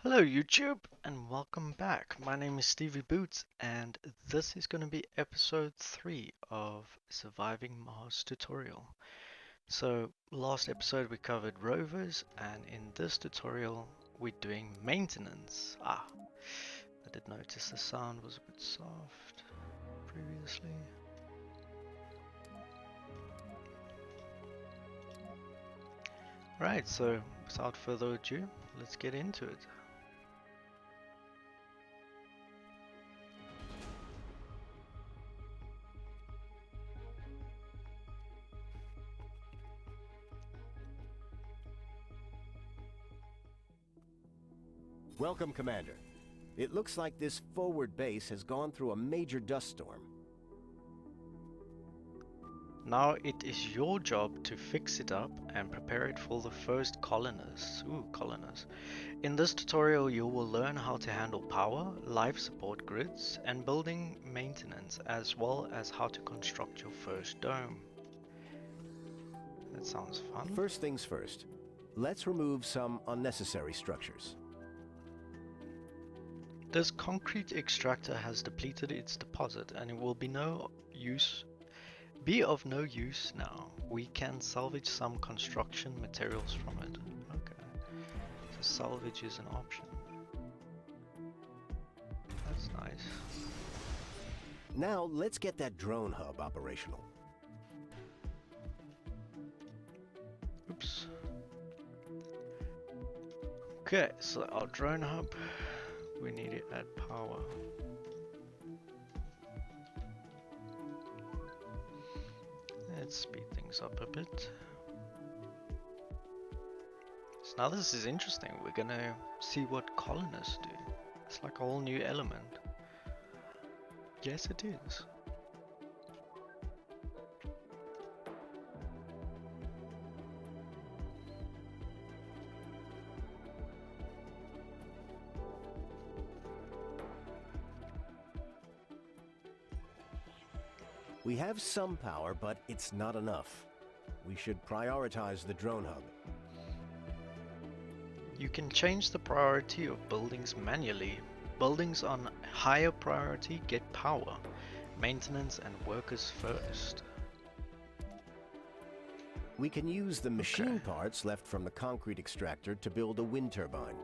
Hello YouTube and welcome back. My name is Stevie Boots and this is going to be episode 3 of Surviving Mars tutorial. So last episode we covered rovers and in this tutorial we're doing maintenance. I did notice the sound was a bit soft previously. Right, so without further ado, let's get into it. Welcome, Commander. It looks like this forward base has gone through a major dust storm. Now it is your job to fix it up and prepare it for the first colonists. Colonists. In this tutorial you will learn how to handle power, life support grids, and building maintenance, as well as how to construct your first dome. That sounds fun. First things first, let's remove some unnecessary structures. This concrete extractor has depleted its deposit and it will be of no use now. We can salvage some construction materials from it. Okay, so salvage is an option. That's nice. Now let's get that drone hub operational. Oops. Okay, so our drone hub, we need to add power. Let's speed things up a bit. So now this is interesting. We're gonna see what colonists do. It's like a whole new element. Yes, it is. We have some power, but it's not enough. We should prioritize the drone hub. You can change the priority of buildings manually. Buildings on higher priority get power, maintenance and workers first. We can use the machine parts left from the concrete extractor to build a wind turbine.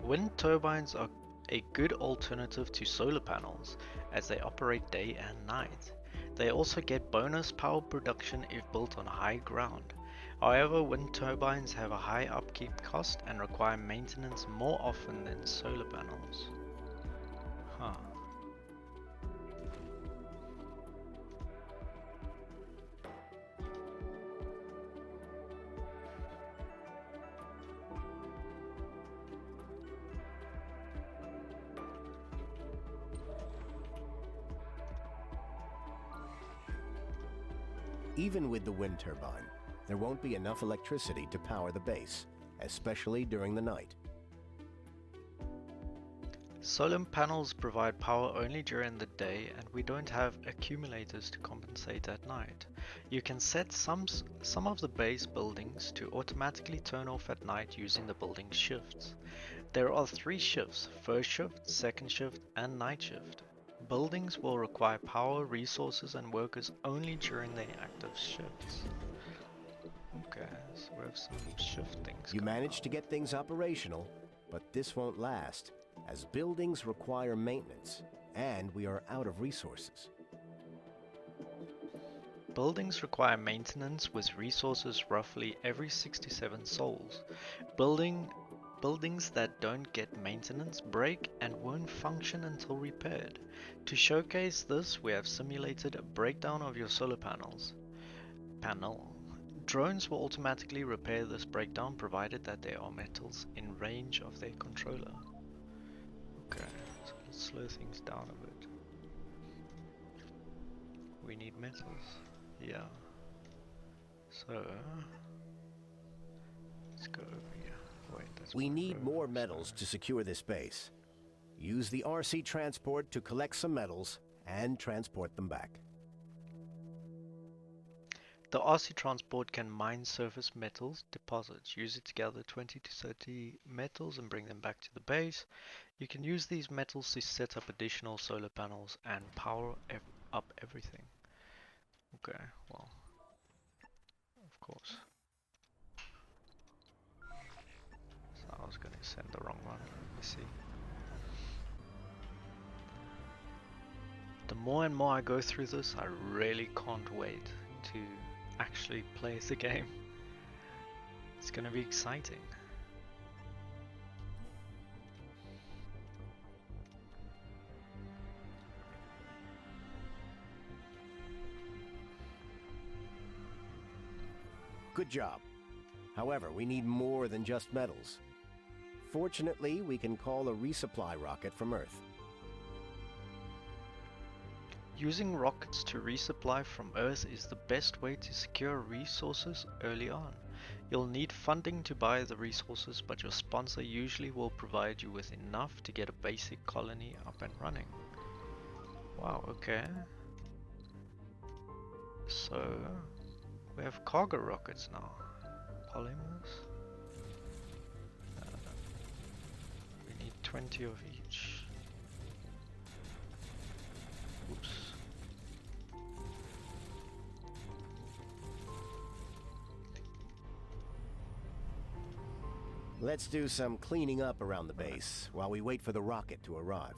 Wind turbines are a good alternative to solar panels, as they operate day and night. They also get bonus power production if built on high ground. However, wind turbines have a high upkeep cost and require maintenance more often than solar panels. Huh. Even with the wind turbine, there won't be enough electricity to power the base, especially during the night. Solar panels provide power only during the day, and we don't have accumulators to compensate at night. You can set some of the base buildings to automatically turn off at night using the building shifts. There are 3 shifts: first shift, second shift, and night shift. Buildings will require power, resources, and workers only during their active shifts. Okay, so we have some shift things. You managed to get things operational, but this won't last, as buildings require maintenance, and we are out of resources. Buildings require maintenance with resources roughly every 67 souls. Buildings that don't get maintenance break and won't function until repaired. To showcase this, we have simulated a breakdown of your solar panels. Drones will automatically repair this breakdown provided that there are metals in range of their controller. Okay, so let's slow things down a bit. We need metals. Yeah. So let's go over here. Wait, We need more metals to secure this base. Use the RC transport to collect some metals and transport them back. The RC transport can mine surface metals deposits. Use it to gather 20 to 30 metals and bring them back to the base. You can use these metals to set up additional solar panels and power up everything. Okay, well, of course. So I was going to send the wrong one. Let me see. The more and more I go through this, I really can't wait to actually play the game. It's going to be exciting. Good job. However, we need more than just metals. Fortunately, we can call a resupply rocket from Earth. Using rockets to resupply from Earth is the best way to secure resources early on. You'll need funding to buy the resources, but your sponsor usually will provide you with enough to get a basic colony up and running. Wow, okay. So, we have cargo rockets now. Polymers. We need 20 of each. Oops. Let's do some cleaning up around the base while we wait for the rocket to arrive.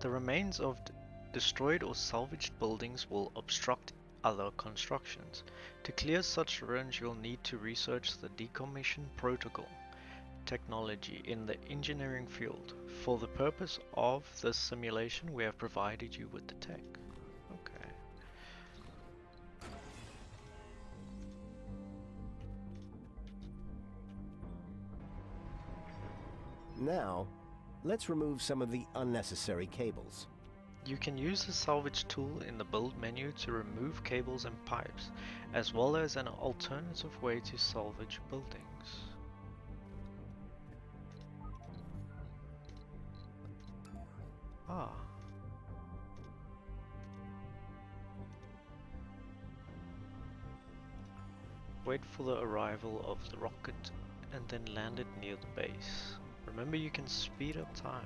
The remains of destroyed or salvaged buildings will obstruct other constructions. To clear such ruins, you'll need to research the decommission protocol technology in the engineering field. For the purpose of this simulation, we have provided you with the tech. Okay. Now, let's remove some of the unnecessary cables. You can use the salvage tool in the build menu to remove cables and pipes, as well as an alternative way to salvage buildings. Ah. Wait for the arrival of the rocket and then land it near the base. Remember, you can speed up time.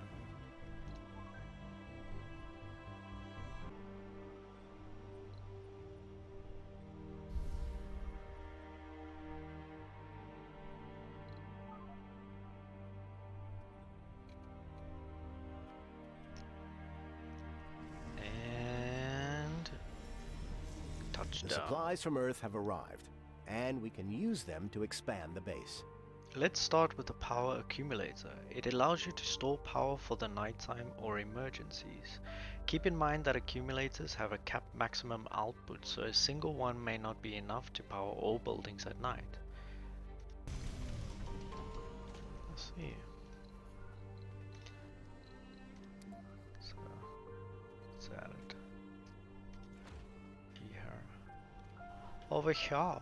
And touchdown. The supplies from Earth have arrived, and we can use them to expand the base. Let's start with the power accumulator. It allows you to store power for the nighttime or emergencies. Keep in mind that accumulators have a capped maximum output, so a single one may not be enough to power all buildings at night. Let's see. So, let's add it here. Over here.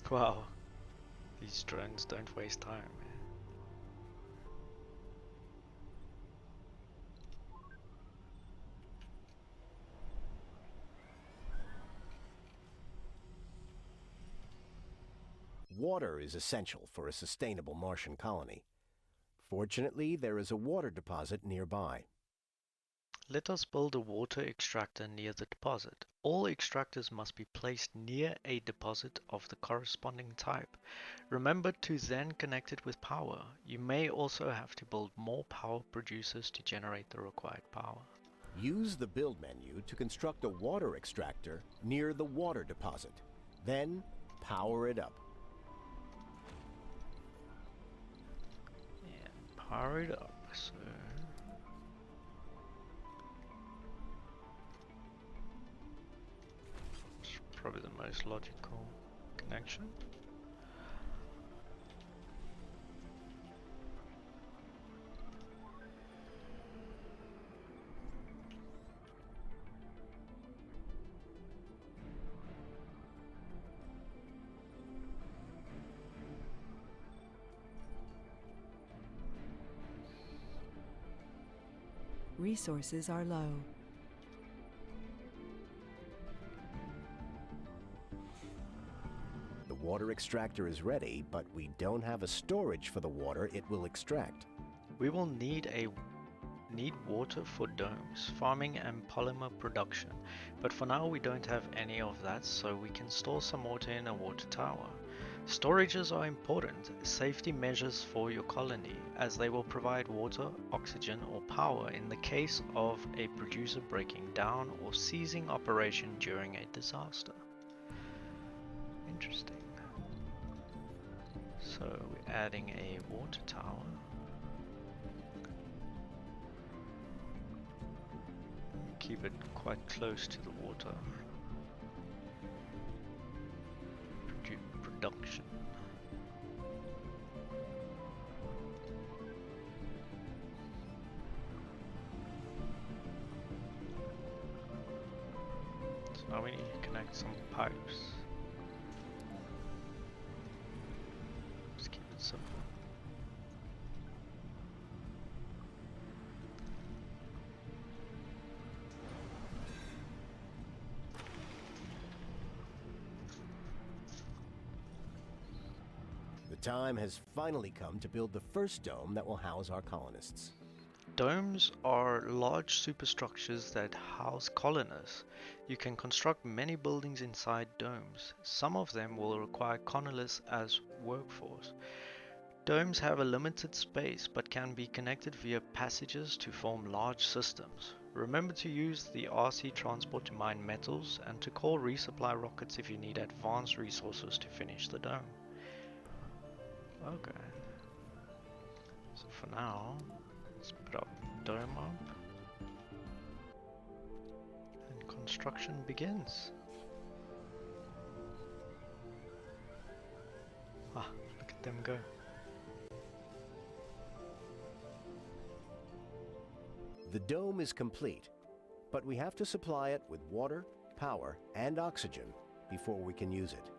Wow, these drones don't waste time. Water is essential for a sustainable Martian colony. Fortunately, there is a water deposit nearby. Let us build a water extractor near the deposit. All extractors must be placed near a deposit of the corresponding type. Remember to then connect it with power. You may also have to build more power producers to generate the required power. Use the build menu to construct a water extractor near the water deposit. Then, power it up. And power it up. So probably the most logical connection. Resources are low. The water extractor is ready, but we don't have a storage for the water it will extract. We will need water for domes, farming and polymer production, but for now we don't have any of that, so we can store some water in a water tower. Storages are important safety measures for your colony, as they will provide water, oxygen, or power in the case of a producer breaking down or ceasing operation during a disaster. Interesting. So we're adding a water tower. Keep it quite close to the water. Production. So now we need to connect some pipes. Just keep it simple. The time has finally come to build the first dome that will house our colonists. Domes are large superstructures that house colonists. You can construct many buildings inside domes. Some of them will require colonists as workforce. Domes have a limited space but can be connected via passages to form large systems. Remember to use the RC transport to mine metals and to call Resupply Rockets if you need advanced resources to finish the dome. Okay. So for now, let's put our dome up. And construction begins. Ah, look at them go. The dome is complete, but we have to supply it with water, power, and oxygen before we can use it.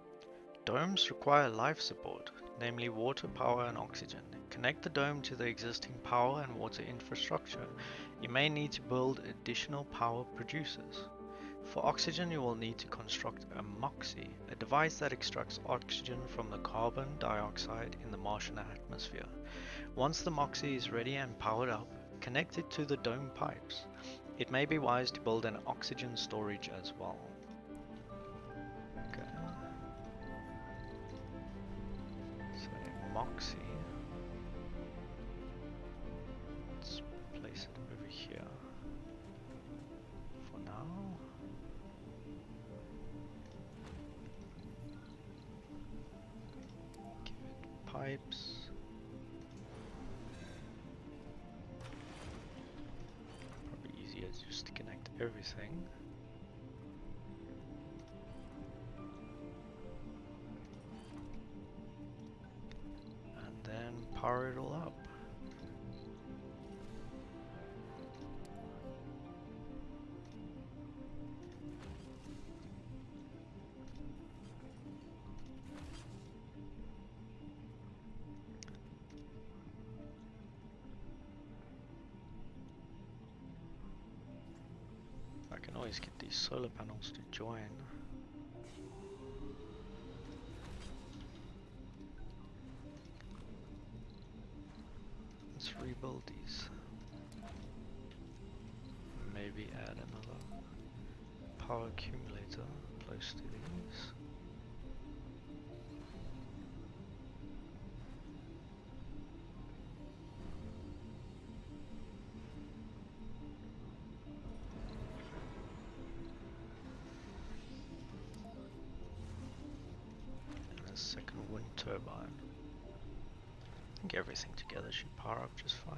Domes require life support, namely water, power, and oxygen. Connect the dome to the existing power and water infrastructure. You may need to build additional power producers. For oxygen, you will need to construct a MOXIE, a device that extracts oxygen from the carbon dioxide in the Martian atmosphere. Once the MOXIE is ready and powered up, connect it to the dome pipes. It may be wise to build an oxygen storage as well. Okay. So MOXIE. Let's place it over here for now. Give it pipes. Just to connect everything. And then power it all up. I can always get these solar panels to join. Let's rebuild these. Maybe add another power accumulator close to these. Second wind turbine. I think everything together should power up just fine.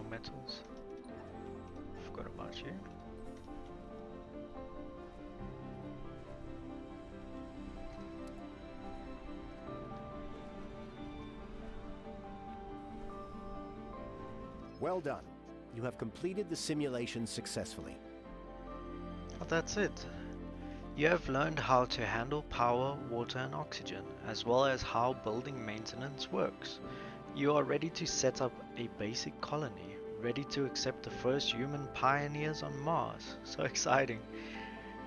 Metals. forgot about you. Well done. You have completed the simulation successfully. Oh, that's it. You have learned how to handle power, water and oxygen, as well as how building maintenance works. You are ready to set up a basic colony, ready to accept the first human pioneers on Mars. So exciting.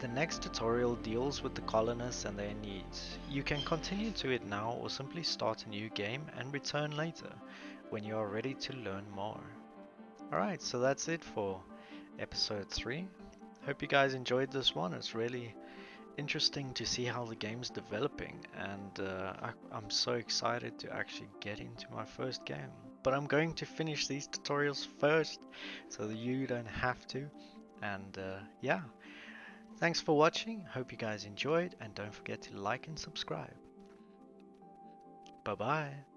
The next tutorial deals with the colonists and their needs. You can continue to it now or simply start a new game and return later when you are ready to learn more. Alright, so that's it for episode 3. Hope you guys enjoyed this one. It's really interesting to see how the game's developing, and I'm so excited to actually get into my first game. But I'm going to finish these tutorials first so that you don't have to. And yeah, thanks for watching. Hope you guys enjoyed, and don't forget to like and subscribe. Bye bye.